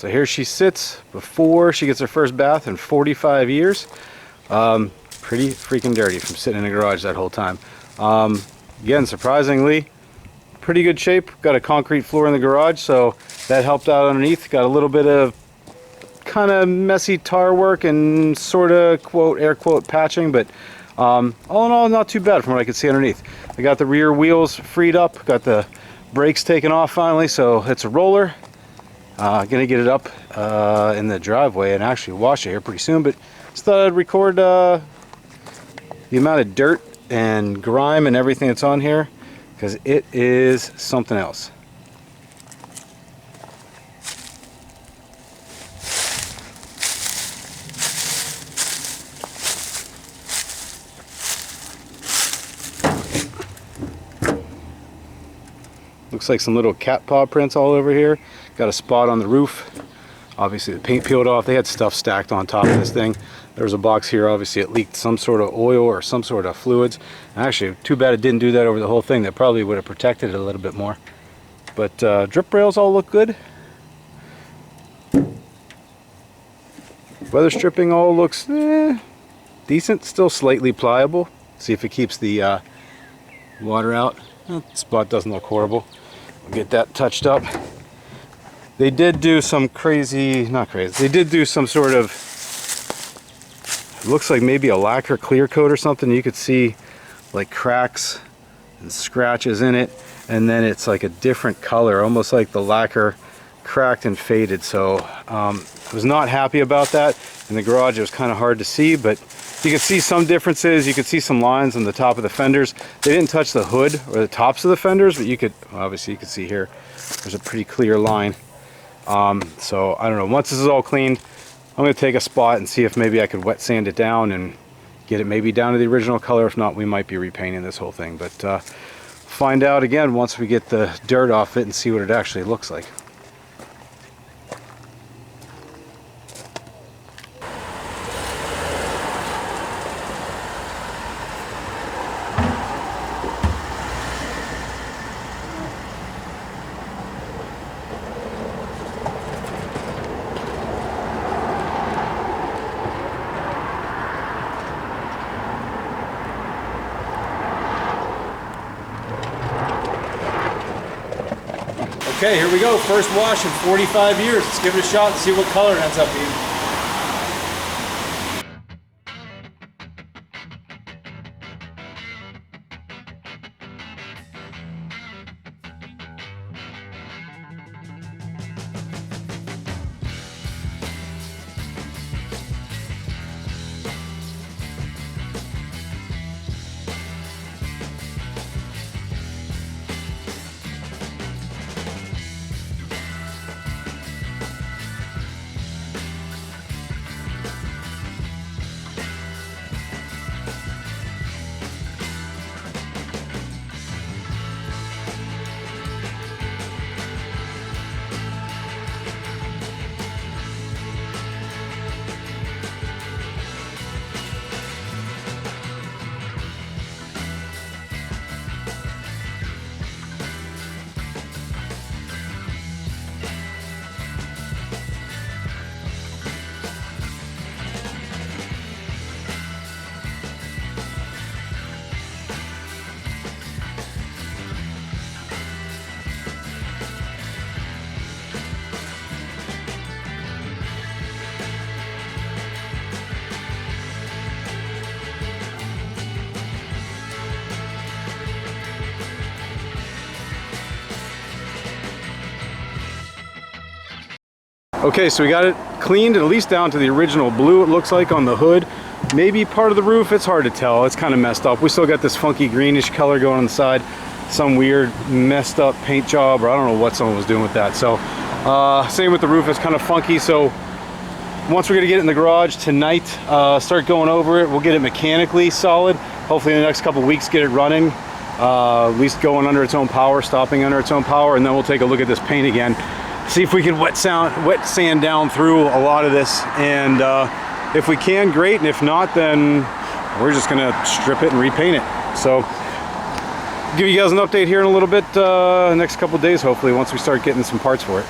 So here she sits before she gets her first bath in 45 years. Pretty freaking dirty from sitting in the garage that whole time. Again, surprisingly, pretty good shape. Got a concrete floor in the garage, so that helped out underneath. Got a little bit of kind of messy tar work and sort of quote air quote patching, but all in all, not too bad from what I could see underneath. I got the rear wheels freed up, got the brakes taken off finally, so it's a roller. Gonna get it up in the driveway and actually wash it here pretty soon, but just thought I'd record the amount of dirt and grime and everything that's on here, because it is something else. Looks like some little cat paw prints all over here. Got a spot on the roof. Obviously the paint peeled off. They had stuff stacked on top of this thing. There was a box here. Obviously it leaked some sort of oil or some sort of fluids. Actually, too bad it didn't do that over the whole thing. That probably would have protected it a little bit more. But drip rails all look good. Weather stripping all looks decent. Still slightly pliable. See if it keeps the water out. The spot doesn't look horrible. We'll get that touched up. They did do some crazy, not crazy, they did do some sort of, it looks like maybe a lacquer clear coat or something. You could see like cracks and scratches in it, and then it's like a different color, almost like the lacquer cracked and faded. So I was not happy about that. In the garage it was kind of hard to see, but you can see some differences. You could see some lines on the top of the fenders. They didn't touch the hood or the tops of the fenders, but you could, obviously you could see here, there's a pretty clear line. So I don't know, once this is all cleaned, I'm going to take a spot and see if maybe I could wet sand it down and get it maybe down to the original color. If not, we might be repainting this whole thing, but find out again once we get the dirt off it and see what it actually looks like. Okay, here we go. First wash in 45 years. Let's give it a shot and see what color it ends up being. Okay, so we got it cleaned at least down to the original blue, it looks like, on the hood. Maybe part of the roof, it's hard to tell. It's kind of messed up. We still got this funky greenish color going on the side. Some weird messed up paint job, or I don't know what someone was doing with that. So same with the roof, it's kind of funky. So once we're gonna get it in the garage tonight, start going over it. We'll get it mechanically solid. Hopefully in the next couple weeks get it running, at least going under its own power, stopping under its own power, and then we'll take a look at this paint again. See if we can wet sand down through a lot of this, and if we can, great, and if not, then we're just gonna strip it and repaint it. So give you guys an update here in a little bit, next couple days hopefully, once we start getting some parts for it.